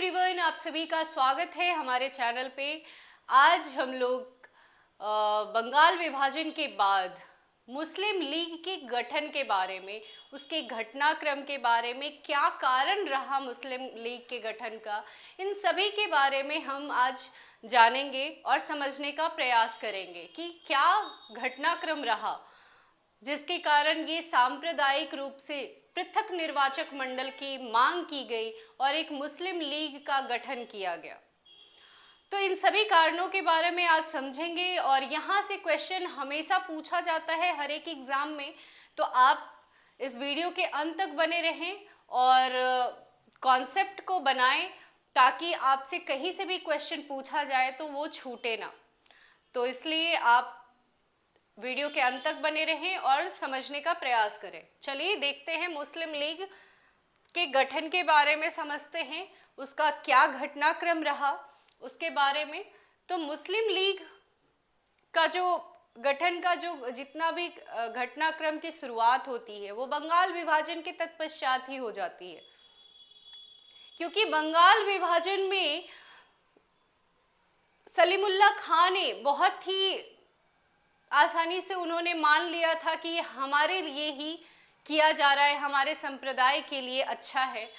Everyone, आप सभी का स्वागत है हमारे चैनल पे। आज हम लोग बंगाल विभाजन के बाद मुस्लिम लीग के गठन के बारे में, उसके घटनाक्रम के बारे में, क्या कारण रहा मुस्लिम लीग के गठन का, इन सभी के बारे में हम आज जानेंगे और समझने का प्रयास करेंगे कि क्या घटनाक्रम रहा जिसके कारण ये सांप्रदायिक रूप से पृथक निर्वाचक मंडल की मांग की गई और एक मुस्लिम लीग का गठन किया गया। तो इन सभी कारणों के बारे में आज समझेंगे और यहाँ से क्वेश्चन हमेशा पूछा जाता है हर एक एग्जाम में, तो आप इस वीडियो के अंत तक बने रहें और कॉन्सेप्ट को बनाएं ताकि आपसे कहीं से भी क्वेश्चन पूछा जाए तो वो छूटे ना। तो इसलिए आप वीडियो के अंत तक बने रहें और समझने का प्रयास करें। चलिए देखते हैं मुस्लिम लीग के गठन के बारे में, समझते हैं उसका क्या घटनाक्रम रहा उसके बारे में। तो मुस्लिम लीग का जो गठन का जो जितना भी घटनाक्रम की शुरुआत होती है वो बंगाल विभाजन के तत्पश्चात ही हो जाती है, क्योंकि बंगाल विभाजन में सलीमुल्लाह खां ने बहुत ही आसानी से उन्होंने मान लिया था कि हमारे लिए ही किया जा रहा है, हमारे संप्रदाय के लिए अच्छा है,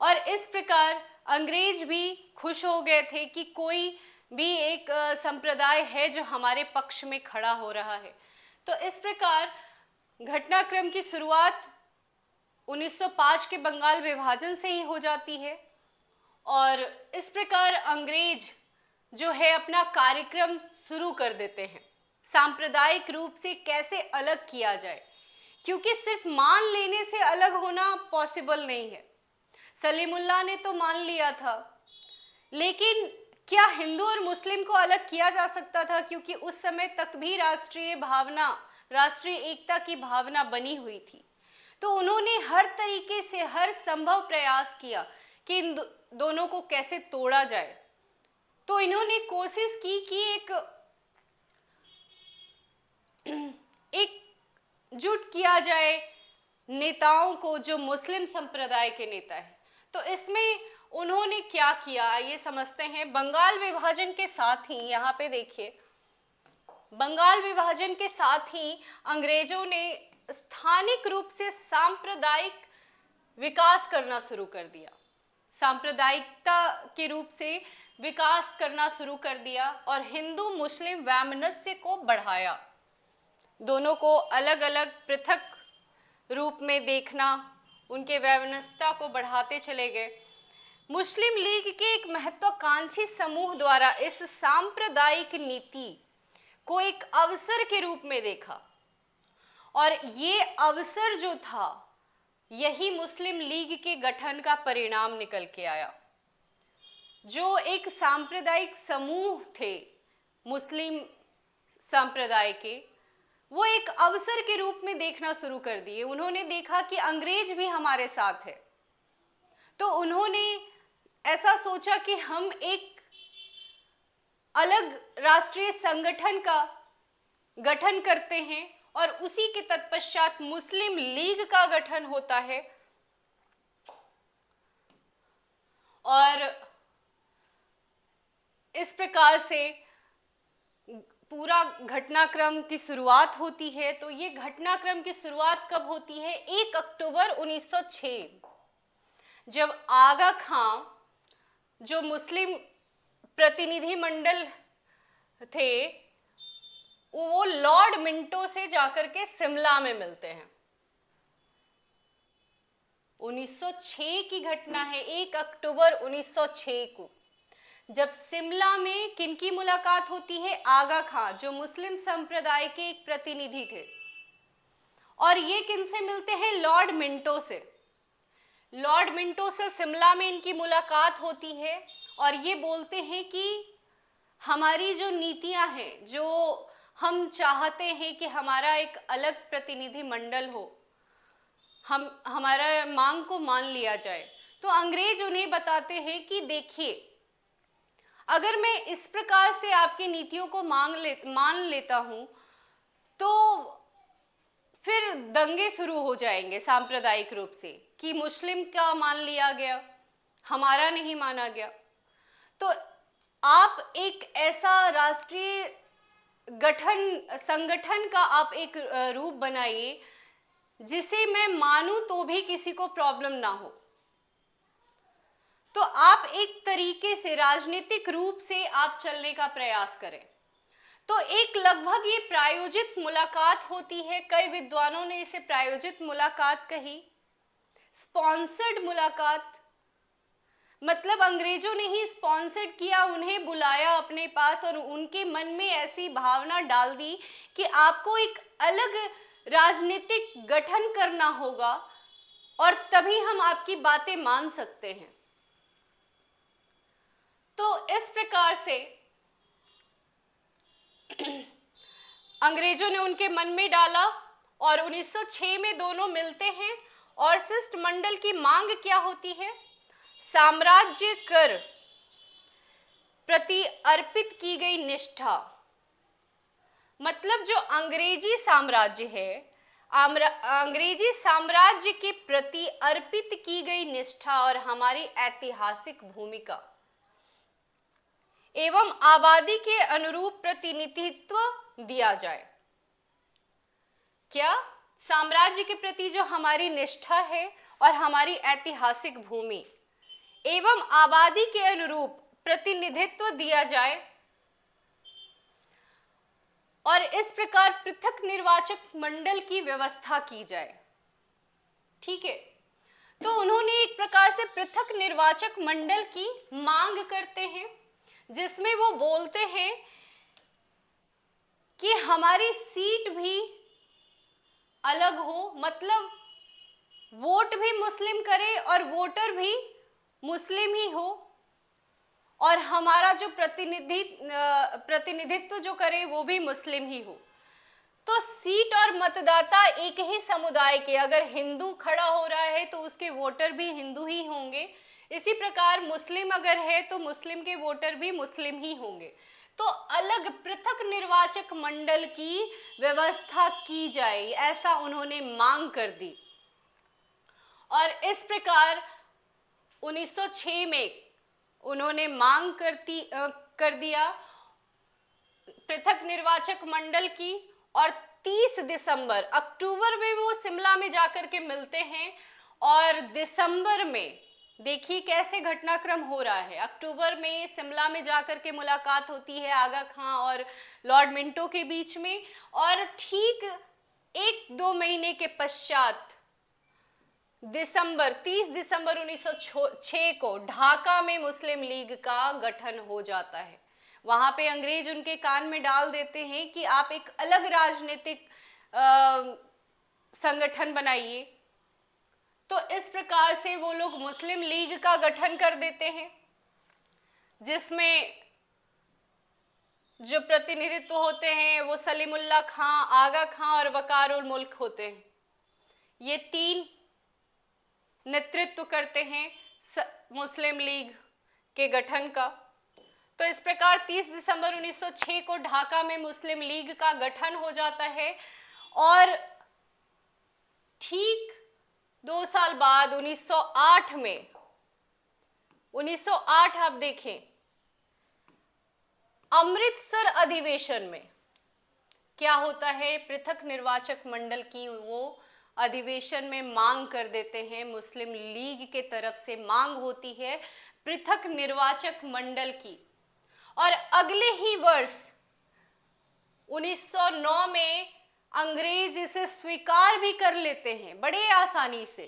और इस प्रकार अंग्रेज भी खुश हो गए थे कि कोई भी एक संप्रदाय है जो हमारे पक्ष में खड़ा हो रहा है। तो इस प्रकार घटनाक्रम की शुरुआत 1905 के बंगाल विभाजन से ही हो जाती है और इस प्रकार अंग्रेज जो है अपना कार्यक्रम शुरू कर देते हैं, सांप्रदायिक रूप से कैसे अलग किया जाए, क्योंकि सिर्फ मान लेने से अलग होना पॉसिबल नहीं है। सलीमुल्लाह ने तो मान लिया था, लेकिन क्या हिंदू और मुस्लिम को अलग किया जा सकता था? क्योंकि उस समय तक भी राष्ट्रीय भावना, राष्ट्रीय एकता की भावना बनी हुई थी। तो उन्होंने हर तरीके से हर संभव प्रयास किया कि इन दोनों को कैसे तोड़ा जाए। तो इन्होंने कोशिश की कि एकजुट किया जाए नेताओं को जो मुस्लिम संप्रदाय के नेता है। तो इसमें उन्होंने क्या किया ये समझते हैं। बंगाल विभाजन के साथ ही, यहाँ पे देखिए, बंगाल विभाजन के साथ ही अंग्रेजों ने स्थानिक रूप से सांप्रदायिक विकास करना शुरू कर दिया, सांप्रदायिकता के रूप से विकास करना शुरू कर दिया और हिंदू मुस्लिम वैमनस्य को बढ़ाया। दोनों को अलग अलग पृथक रूप में देखना, उनके वैमनस्यता को बढ़ाते चले गए। मुस्लिम लीग के एक महत्वाकांक्षी समूह द्वारा इस सांप्रदायिक नीति को एक अवसर के रूप में देखा और ये अवसर जो था यही मुस्लिम लीग के गठन का परिणाम निकल के आया। जो एक सांप्रदायिक समूह थे मुस्लिम संप्रदाय के, वो एक अवसर के रूप में देखना शुरू कर दिए। उन्होंने देखा कि अंग्रेज भी हमारे साथ है, तो उन्होंने ऐसा सोचा कि हम एक अलग राष्ट्रीय संगठन का गठन करते हैं और उसी के तत्पश्चात मुस्लिम लीग का गठन होता है। और इस प्रकार से पूरा घटनाक्रम की शुरुआत होती है। तो ये घटनाक्रम की शुरुआत कब होती है? 1 अक्टूबर 1906, जब आगा खां जो मुस्लिम प्रतिनिधि मंडल थे वो लॉर्ड मिंटो से जाकर के शिमला में मिलते हैं। 1906 की घटना है, 1 अक्टूबर 1906 को, जब शिमला में किनकी मुलाकात होती है? आगा खां जो मुस्लिम संप्रदाय के एक प्रतिनिधि थे, और ये किनसे मिलते हैं? लॉर्ड मिंटो से। लॉर्ड मिंटो से शिमला में इनकी मुलाकात होती है और ये बोलते हैं कि हमारी जो नीतियां हैं, जो हम चाहते हैं कि हमारा एक अलग प्रतिनिधि मंडल हो, हमारा मांग को मान लिया जाए। तो अंग्रेज उन्हें बताते हैं कि देखिए, अगर मैं इस प्रकार से आपकी नीतियों को मान लेता हूं तो फिर दंगे शुरू हो जाएंगे सांप्रदायिक रूप से कि मुस्लिम का मान लिया गया, हमारा नहीं माना गया। तो आप एक ऐसा राष्ट्रीय संगठन का आप एक रूप बनाइए जिसे मैं मानूं तो भी किसी को प्रॉब्लम ना हो। तो आप एक तरीके से राजनीतिक रूप से आप चलने का प्रयास करें। तो एक लगभग ये प्रायोजित मुलाकात होती है, कई विद्वानों ने इसे प्रायोजित मुलाकात कही, स्पॉन्सर्ड मुलाकात। मतलब अंग्रेजों ने ही स्पॉन्सर्ड किया, उन्हें बुलाया अपने पास और उनके मन में ऐसी भावना डाल दी कि आपको एक अलग राजनीतिक गठन करना होगा और तभी हम आपकी बातें मान सकते हैं। तो इस प्रकार से अंग्रेजों ने उनके मन में डाला और 1906 में दोनों मिलते हैं और शिष्टमंडल की मांग क्या होती है? साम्राज्य कर प्रति अर्पित की गई निष्ठा। मतलब जो अंग्रेजी साम्राज्य है, अंग्रेजी साम्राज्य के प्रति अर्पित की गई निष्ठा और हमारी ऐतिहासिक भूमिका एवं आबादी के अनुरूप प्रतिनिधित्व दिया जाए। क्या? साम्राज्य के प्रति जो हमारी निष्ठा है और हमारी ऐतिहासिक भूमि एवं आबादी के अनुरूप प्रतिनिधित्व दिया जाए और इस प्रकार पृथक निर्वाचक मंडल की व्यवस्था की जाए। ठीक है, तो उन्होंने एक प्रकार से पृथक निर्वाचक मंडल की मांग करते हैं जिसमें वो बोलते हैं कि हमारी सीट भी अलग हो, मतलब वोट भी मुस्लिम करे और वोटर भी मुस्लिम ही हो और हमारा जो प्रतिनिधित्व जो करे वो भी मुस्लिम ही हो। तो सीट और मतदाता एक ही समुदाय के, अगर हिंदू खड़ा हो रहा है तो उसके वोटर भी हिंदू ही होंगे, इसी प्रकार मुस्लिम अगर है तो मुस्लिम के वोटर भी मुस्लिम ही होंगे। तो अलग पृथक निर्वाचक मंडल की व्यवस्था की जाए, ऐसा उन्होंने मांग कर दी। और इस प्रकार 1906 में उन्होंने मांग कर दिया पृथक निर्वाचक मंडल की और 30 दिसंबर, अक्टूबर में वो शिमला में जाकर के मिलते हैं और दिसंबर में देखिए कैसे घटनाक्रम हो रहा है। अक्टूबर में शिमला में जाकर के मुलाकात होती है आगा खां और लॉर्ड मिंटो के बीच में और ठीक 1-2 महीने के पश्चात दिसंबर 30 दिसंबर 1906 को ढाका में मुस्लिम लीग का गठन हो जाता है। वहां पे अंग्रेज उनके कान में डाल देते हैं कि आप एक अलग राजनीतिक संगठन बनाइए। तो इस प्रकार से वो लोग मुस्लिम लीग का गठन कर देते हैं जिसमें जो प्रतिनिधित्व होते हैं वो सलीमुल्लाह खां, आगा खां और वकारुल मुल्क होते हैं। ये 3 नेतृत्व करते हैं मुस्लिम लीग के गठन का। तो इस प्रकार 30 दिसंबर 1906 को ढाका में मुस्लिम लीग का गठन हो जाता है और ठीक 2 साल बाद 1908 में 1908 आप देखें अमृतसर अधिवेशन में क्या होता है, पृथक निर्वाचक मंडल की वो अधिवेशन में मांग कर देते हैं। मुस्लिम लीग के तरफ से मांग होती है पृथक निर्वाचक मंडल की और अगले ही वर्ष 1909 में अंग्रेज इसे स्वीकार भी कर लेते हैं बड़े आसानी से,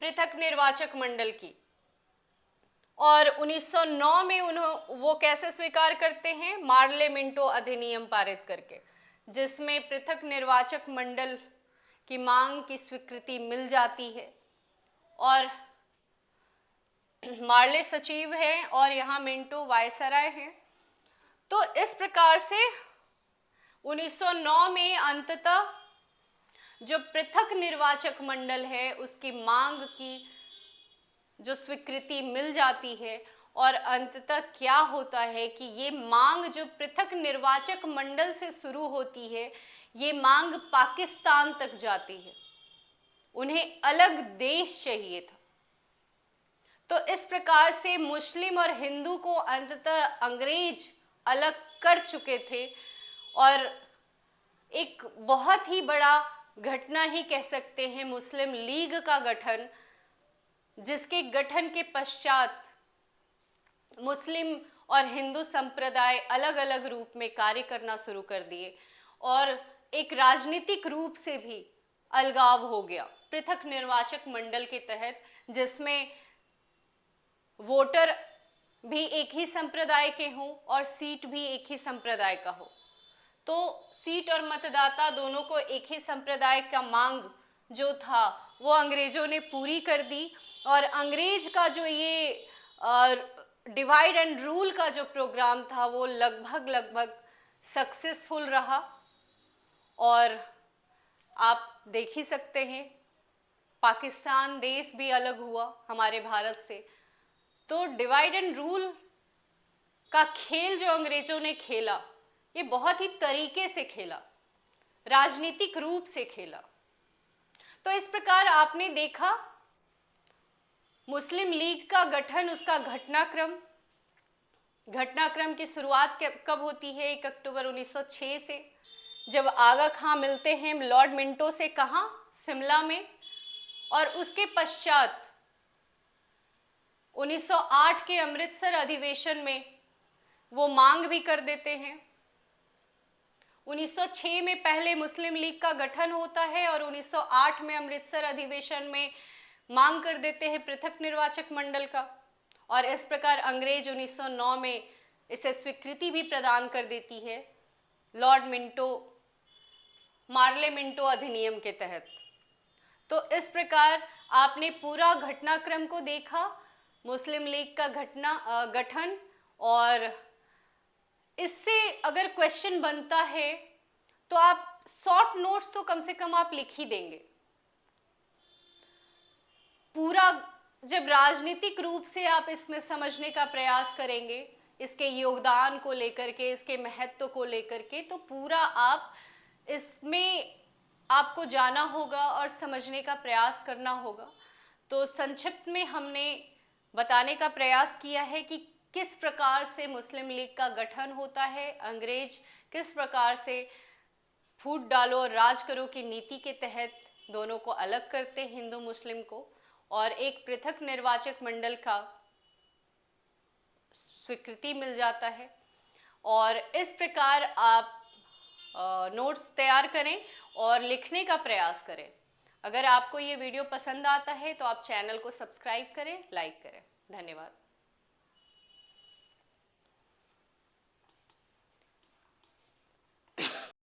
पृथक निर्वाचक मंडल की। और 1909 में वो कैसे स्वीकार करते हैं? मार्ले मिंटो अधिनियम पारित करके, जिसमें पृथक निर्वाचक मंडल की मांग की स्वीकृति मिल जाती है और मार्ले सचिव हैं और यहाँ मिंटो वायसराय हैं। तो इस प्रकार से 1909 में अंततः जो पृथक निर्वाचक मंडल है उसकी मांग की जो स्वीकृति मिल जाती है और अंततः क्या होता है कि ये मांग जो पृथक निर्वाचक मंडल से शुरू होती है ये मांग पाकिस्तान तक जाती है। उन्हें अलग देश चाहिए था तो इस प्रकार से मुस्लिम और हिंदू को अंततः अंग्रेज अलग कर चुके थे और एक बहुत ही बड़ा घटना ही कह सकते हैं मुस्लिम लीग का गठन, जिसके गठन के पश्चात मुस्लिम और हिंदू संप्रदाय अलग अलग रूप में कार्य करना शुरू कर दिए और एक राजनीतिक रूप से भी अलगाव हो गया पृथक निर्वाचक मंडल के तहत, जिसमें वोटर भी एक ही संप्रदाय के हों और सीट भी एक ही संप्रदाय का हो। तो सीट और मतदाता दोनों को एक ही संप्रदाय का मांग जो था वो अंग्रेजों ने पूरी कर दी और अंग्रेज का जो ये डिवाइड एंड रूल का जो प्रोग्राम था वो लगभग सक्सेसफुल रहा। और आप देख ही सकते हैं पाकिस्तान देश भी अलग हुआ हमारे भारत से। तो डिवाइड एंड रूल का खेल जो अंग्रेजों ने खेला ये बहुत ही तरीके से खेला, राजनीतिक रूप से खेला। तो इस प्रकार आपने देखा मुस्लिम लीग का गठन, उसका घटनाक्रम की शुरुआत कब होती है? 1 अक्टूबर 1906 से, जब आगा खां मिलते हैं लॉर्ड मिंटो से, कहाँ? शिमला में। और उसके पश्चात 1908 के अमृतसर अधिवेशन में वो मांग भी कर देते हैं। 1906 में पहले मुस्लिम लीग का गठन होता है और 1908 में अमृतसर अधिवेशन में मांग कर देते हैं पृथक निर्वाचक मंडल का। और इस प्रकार अंग्रेज 1909 में इसे स्वीकृति भी प्रदान कर देती है लॉर्ड मिंटो, मार्ले मिंटो अधिनियम के तहत। तो इस प्रकार आपने पूरा घटनाक्रम को देखा, मुस्लिम लीग का गठन। और इससे अगर क्वेश्चन बनता है तो आप शॉर्ट नोट्स तो कम से कम आप लिख ही देंगे। पूरा जब राजनीतिक रूप से आप इसमें समझने का प्रयास करेंगे, इसके योगदान को लेकर के, इसके महत्व को लेकर के, तो पूरा आप इसमें आपको जाना होगा और समझने का प्रयास करना होगा। तो संक्षिप्त में हमने बताने का प्रयास किया है कि किस प्रकार से मुस्लिम लीग का गठन होता है, अंग्रेज किस प्रकार से फूट डालो और राज करो की नीति के तहत दोनों को अलग करते, हिंदू मुस्लिम को, और एक पृथक निर्वाचक मंडल का स्वीकृति मिल जाता है। और इस प्रकार आप नोट्स तैयार करें और लिखने का प्रयास करें। अगर आपको ये वीडियो पसंद आता है तो आप चैनल को सब्सक्राइब करें, लाइक करें। धन्यवाद।